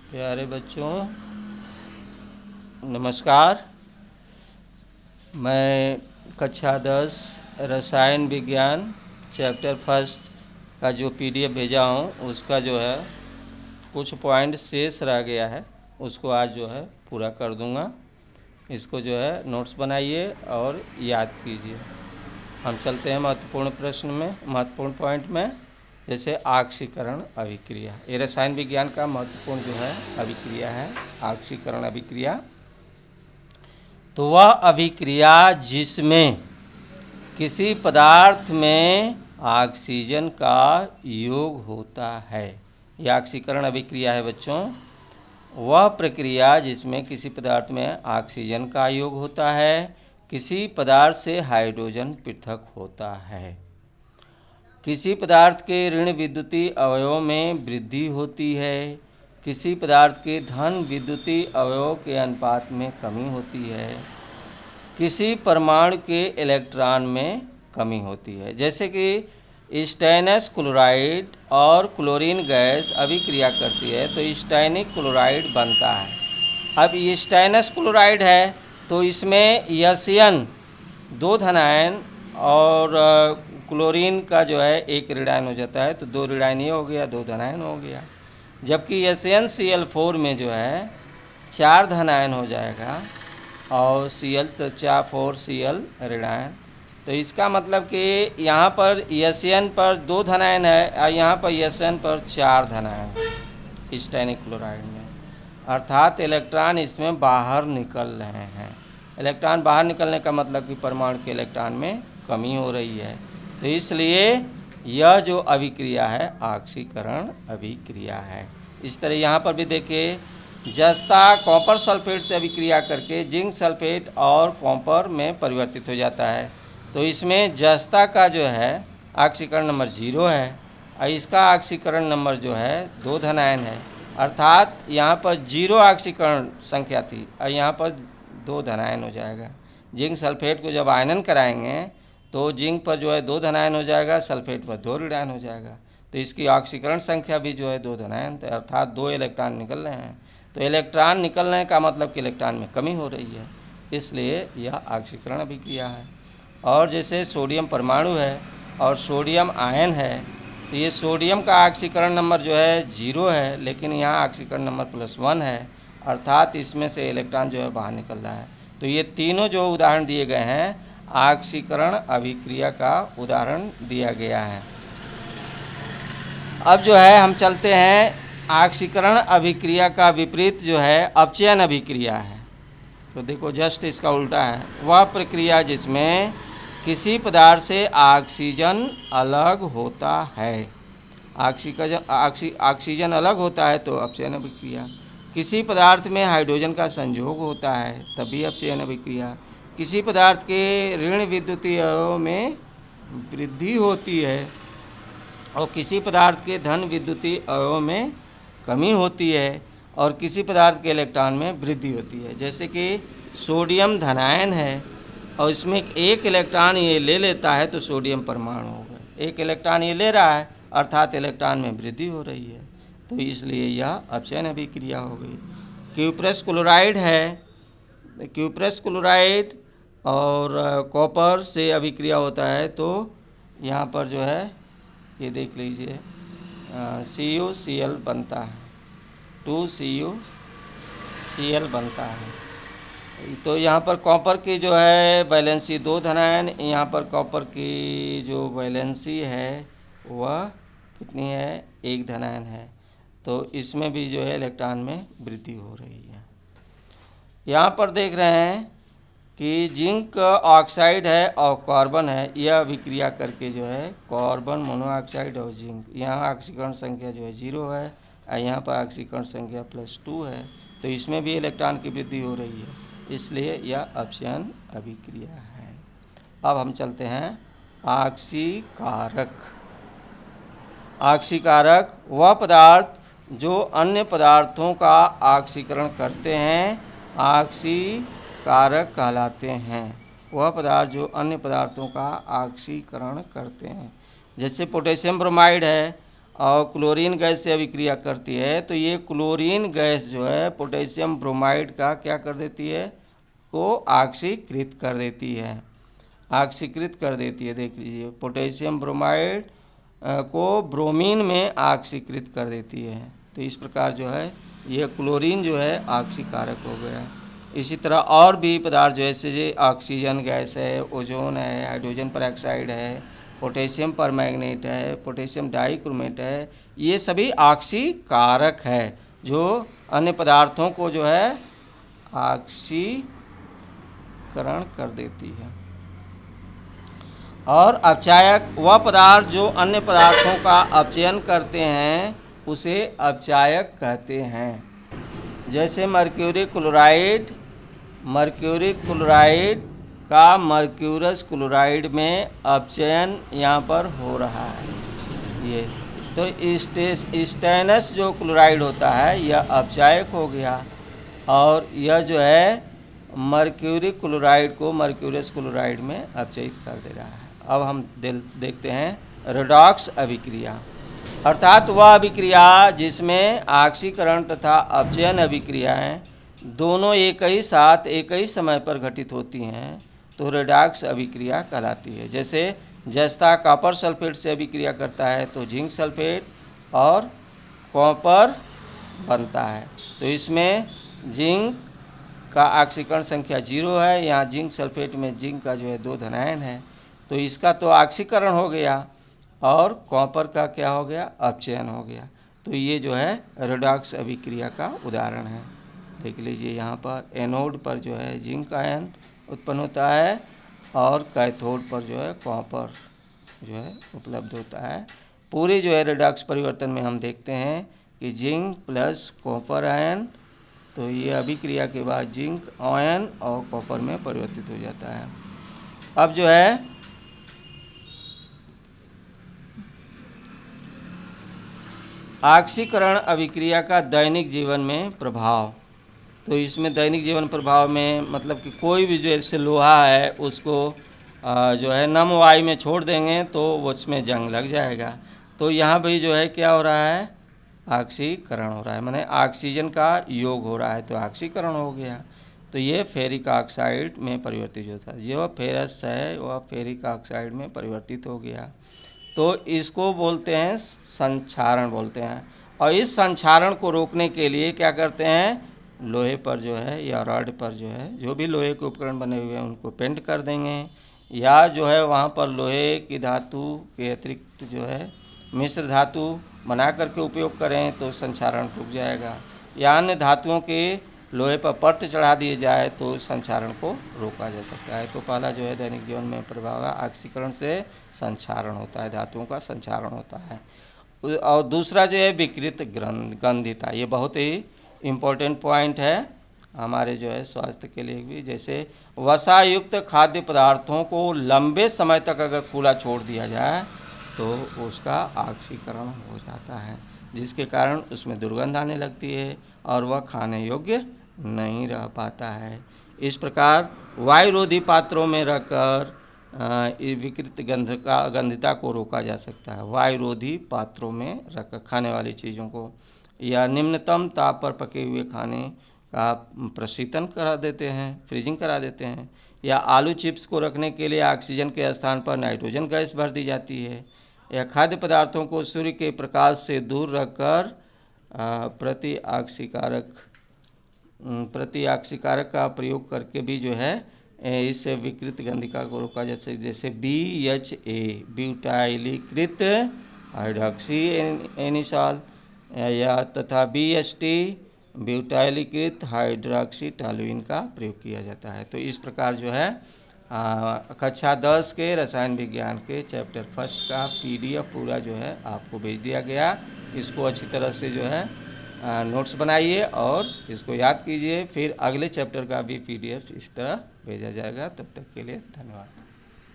प्यारे बच्चों, नमस्कार। मैं कक्षा 10 रसायन विज्ञान चैप्टर फर्स्ट का जो पीडीएफ भेजा हूँ उसका जो है कुछ पॉइंट शेष रह गया है, उसको आज जो है पूरा कर दूँगा। इसको जो है नोट्स बनाइए और याद कीजिए। हम चलते हैं महत्वपूर्ण प्रश्न में, महत्वपूर्ण पॉइंट में। जैसे आक्सीकरण अभिक्रिया, ये रसायन विज्ञान का महत्वपूर्ण जो है अभिक्रिया है, आक्सीकरण अभिक्रिया। तो वह अभिक्रिया जिसमें किसी पदार्थ में ऑक्सीजन का योग होता है, यह आक्सीकरण अभिक्रिया है बच्चों। वह प्रक्रिया जिसमें किसी पदार्थ में ऑक्सीजन का योग होता है, किसी पदार्थ से हाइड्रोजन पृथक होता है। किसी पदार्थ के ऋण विद्युतीय अवयव में वृद्धि होती है, किसी पदार्थ के धन विद्युतीय अवयव के अनुपात में कमी होती है, किसी परमाणु के इलेक्ट्रॉन में कमी होती है। जैसे कि स्टेनस क्लोराइड और क्लोरीन गैस अभिक्रिया करती है तो स्टैनिक क्लोराइड बनता है। अब ये स्टेनस क्लोराइड है तो इसमें यसियन 2 धनायन और क्लोरीन का जो है 1 ऋणायन हो जाता है, तो 2 ऋणायन ये हो गया, 2 धनायन हो गया। जबकि SnCl4 में जो है 4 धनायन हो जाएगा और Cl तो 4Cl ऋणायन। तो इसका मतलब कि यहाँ पर Sn पर 2 धनायन है और यहाँ पर Sn पर 4 धनायन स्टैनिक क्लोराइड में, अर्थात इलेक्ट्रॉन इसमें बाहर निकल रहे हैं। इलेक्ट्रॉन बाहर निकलने का मतलब कि परमाणु के इलेक्ट्रॉन में कमी हो रही है। तो इसलिए यह जो अभिक्रिया है ऑक्सीकरण अभिक्रिया है। इस तरह यहाँ पर भी देखिए, जस्ता कॉपर सल्फेट से अभिक्रिया करके जिंक सल्फेट और कॉपर में परिवर्तित हो जाता है। तो इसमें जस्ता का जो है ऑक्सीकरण नंबर 0 है और इसका ऑक्सीकरण नंबर जो है 2 धनायन है, अर्थात यहाँ पर 0 ऑक्सीकरण संख्या थी और यहाँ पर 2 धनायन हो जाएगा। जिंक सल्फेट को जब आयनन कराएंगे तो जिंक पर जो है 2 धनायन हो जाएगा, सल्फेट पर 2 ऋणायन हो जाएगा। तो इसकी ऑक्सीकरण संख्या भी जो है 2 धनायन, तो अर्थात 2 इलेक्ट्रॉन निकल रहे हैं। तो इलेक्ट्रॉन निकलने का मतलब कि इलेक्ट्रॉन में कमी हो रही है, इसलिए यह ऑक्सीकरण अभिक्रिया है। और जैसे सोडियम परमाणु है और सोडियम आयन है, तो ये सोडियम का ऑक्सीकरण नंबर जो है 0 है, लेकिन यहाँ ऑक्सीकरण नंबर +1 है, अर्थात इसमें से इलेक्ट्रॉन जो है बाहर निकल रहा है। तो ये तीनों जो उदाहरण दिए गए हैं ऑक्सीकरण अभिक्रिया का उदाहरण दिया गया है। अब जो है हम चलते हैं, ऑक्सीकरण अभिक्रिया का विपरीत जो है अपचयन अभिक्रिया है। तो देखो जस्ट इसका उल्टा है। वह प्रक्रिया जिसमें किसी पदार्थ से ऑक्सीजन अलग होता है, ऑक्सीजन अलग होता है तो अपचयन अभिक्रिया। किसी पदार्थ में हाइड्रोजन का संयोग होता है तभी अपचयन अभिक्रिया। किसी पदार्थ के ऋण विद्युतीय अवयव में वृद्धि होती है और किसी पदार्थ के धन विद्युतीय अवयव में कमी होती है और किसी पदार्थ के इलेक्ट्रॉन में वृद्धि होती है। जैसे कि सोडियम धनायन है और इसमें 1 इलेक्ट्रॉन ये ले लेता है तो सोडियम परमाणु हो गया। 1 इलेक्ट्रॉन ये ले रहा है अर्थात इलेक्ट्रॉन में वृद्धि हो रही है, तो इसलिए यह अपचयन अभिक्रिया हो गई। क्यूप्रस क्लोराइड है, क्यूप्रस क्लोराइड और कॉपर से अभिक्रिया होता है तो यहाँ पर जो है ये देख लीजिए CuCl बनता है, 2CuCl बनता है। तो यहाँ पर कॉपर की जो है वैलेंसी 2 धनायन, यहाँ पर कॉपर की जो वैलेंसी है वह कितनी है, 1 धनायन है। तो इसमें भी जो है इलेक्ट्रॉन में वृद्धि हो रही है। यहाँ पर देख रहे हैं कि जिंक ऑक्साइड है और कार्बन है, यह अभिक्रिया करके जो है कार्बन मोनोऑक्साइड और जिंक, यहाँ ऑक्सीकरण संख्या जो है 0 है और यहाँ पर ऑक्सीकरण संख्या +2 है, तो इसमें भी इलेक्ट्रॉन की वृद्धि हो रही है, इसलिए यह अपचयन अभिक्रिया है। अब हम चलते हैं ऑक्सीकारक। ऑक्सीकारक वह पदार्थ जो अन्य पदार्थों का ऑक्सीकरण करते हैं ऑक्सीकारक कहलाते हैं। वह पदार्थ जो अन्य पदार्थों का ऑक्सीकरण करते हैं, जैसे पोटेशियम ब्रोमाइड है और क्लोरीन गैस से अभिक्रिया करती है, तो ये क्लोरीन गैस जो है पोटेशियम ब्रोमाइड का क्या कर देती है, को ऑक्सीकृत कर देती है, ऑक्सीकृत कर देती है। देख लीजिए, पोटेशियम ब्रोमाइड को ब्रोमीन में ऑक्सीकृत कर देती है। तो इस प्रकार जो है ये क्लोरीन जो है ऑक्सीकारक हो गया। इसी तरह और भी पदार्थ जैसे ऑक्सीजन गैस है, ओजोन है, हाइड्रोजन पेरोक्साइड है, पोटेशियम परमैंगनेट है, पोटेशियम डाइक्रोमेट है, ये सभी ऑक्सीकारक है, जो अन्य पदार्थों को जो है ऑक्सीकरण कर देती है। और अपचायक वह पदार्थ जो अन्य पदार्थों का अपचयन करते हैं उसे अपचायक कहते हैं। जैसे मर्क्यूरी क्लोराइड का मर्क्यूरस क्लोराइड में अपचयन यहाँ पर हो रहा है। ये तो स्टेनस जो क्लोराइड होता है यह अपचायक हो गया, और यह जो है मर्क्यूरी क्लोराइड को मर्क्यूरस क्लोराइड में अपचयित कर दे रहा है। अब हम देखते हैं रेडॉक्स अभिक्रिया, अर्थात वह अभिक्रिया जिसमें ऑक्सीकरण तथा अपचयन अभिक्रियाएं दोनों एक ही साथ एक ही समय पर घटित होती हैं, तो रेडॉक्स अभिक्रिया कहलाती है। जैसे जस्ता कॉपर सल्फेट से अभिक्रिया करता है तो जिंक सल्फेट और कॉपर बनता है। तो इसमें जिंक का ऑक्सीकरण संख्या 0 है, यहाँ जिंक सल्फेट में जिंक का जो है 2 धनायन है, तो इसका तो ऑक्सीकरण हो गया, और कॉपर का क्या हो गया, अपचयन हो गया। तो ये जो है रेडॉक्स अभिक्रिया का उदाहरण है। देख लीजिए, यहाँ पर एनोड पर जो है जिंक आयन उत्पन्न होता है, और कैथोड पर जो है कॉपर जो है उपलब्ध होता है। पूरे जो है रेडॉक्स परिवर्तन में हम देखते हैं कि जिंक प्लस कॉपर आयन, तो ये अभिक्रिया के बाद जिंक आयन और कॉपर में परिवर्तित हो जाता है। अब जो है ऑक्सीकरण अभिक्रिया का दैनिक जीवन में प्रभाव, तो इसमें दैनिक जीवन प्रभाव में मतलब कि कोई भी जैसे लोहा है उसको जो है नम वायु में छोड़ देंगे तो उसमें जंग लग जाएगा। तो यहाँ भी जो है क्या हो रहा है, ऑक्सीकरण हो रहा है, माने ऑक्सीजन का योग हो रहा है, तो ऑक्सीकरण हो गया। तो ये फेरिक ऑक्साइड में परिवर्तित होता है, जो फेरस है वह फेरिक ऑक्साइड में परिवर्तित हो गया। तो इसको बोलते हैं संक्षारण बोलते हैं। और इस संक्षारण को रोकने के लिए क्या करते हैं, लोहे पर जो है या रॉड पर जो है जो भी लोहे के उपकरण बने हुए हैं उनको पेंट कर देंगे, या जो है वहाँ पर लोहे की धातु के अतिरिक्त जो है मिश्र धातु बना करके उपयोग करें तो संक्षारण रुक जाएगा, या अन्य धातुओं के लोहे पर परत चढ़ा दिए जाए तो संक्षारण को रोका जा सकता है। तो पहला जो है दैनिक जीवन में प्रभाव है, ऑक्सीकरण से संक्षारण होता है, धातुओं का संक्षारण होता है। और दूसरा जो है विकृत गंधिता, ये बहुत ही इम्पोर्टेंट पॉइंट है हमारे जो है स्वास्थ्य के लिए भी। जैसे वसा युक्त खाद्य पदार्थों को लंबे समय तक अगर खुला छोड़ दिया जाए तो उसका ऑक्सीकरण हो जाता है, जिसके कारण उसमें दुर्गंध आने लगती है और वह खाने योग्य नहीं रह पाता है। इस प्रकार वायुरोधी पात्रों में रखकर विकृत गंधिता को रोका जा सकता है। वायुरोधी पात्रों में रखकर खाने वाली चीज़ों को, या निम्नतम ताप पर पके हुए खाने का प्रशीतन करा देते हैं, फ्रीजिंग करा देते हैं, या आलू चिप्स को रखने के लिए ऑक्सीजन के स्थान पर नाइट्रोजन गैस भर दी जाती है, या खाद्य पदार्थों को सूर्य के प्रकाश से दूर रखकर प्रति ऑक्सीकारक का प्रयोग करके भी जो है इस विकृत गंधिका को रोका जा सकता है। जैसे BHA ब्यूटाइलीकृत हाइड्रॉक्सी एनिसॉल, या तथा BHT ब्यूटाइलीकृत हाइड्रॉक्सी टॉलुइन का प्रयोग किया जाता है। तो इस प्रकार जो है कक्षा 10 के रसायन विज्ञान के चैप्टर 1 का PDF पूरा जो है आपको भेज दिया गया। इसको अच्छी तरह से जो है नोट्स बनाइए और इसको याद कीजिए, फिर अगले चैप्टर का भी PDF इस तरह भेजा जाएगा। तब तक के लिए धन्यवाद।